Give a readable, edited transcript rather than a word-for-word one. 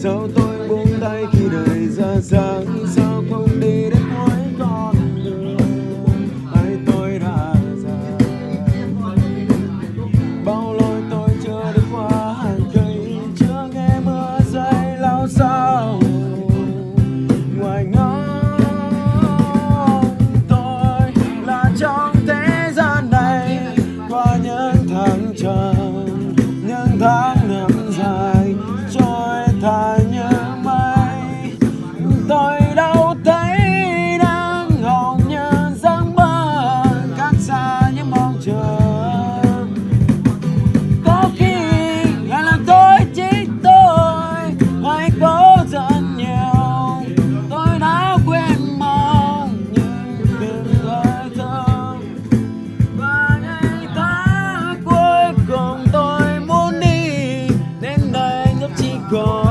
Sao tôi buông tay khi đời ra dáng, sao không đi đến cuối con đường hay tôi đã già. Bao lối tôi chưa được qua hàng cây, chưa nghe mưa rơi lao sao ngoài ngóng. Tôi là trong thế gian này, qua những tháng tròn, những tháng năm dài trôi thay như mây. Tôi đâu thấy đang hồng như giấc mơ, cách xa những mong chờ. Có khi lại là tôi chỉ tôi hay có rất nhiều, tôi đã quên mong những từng hơi thở. Và ngày tháng cuối cùng tôi muốn đi đến đây lúc chỉ còn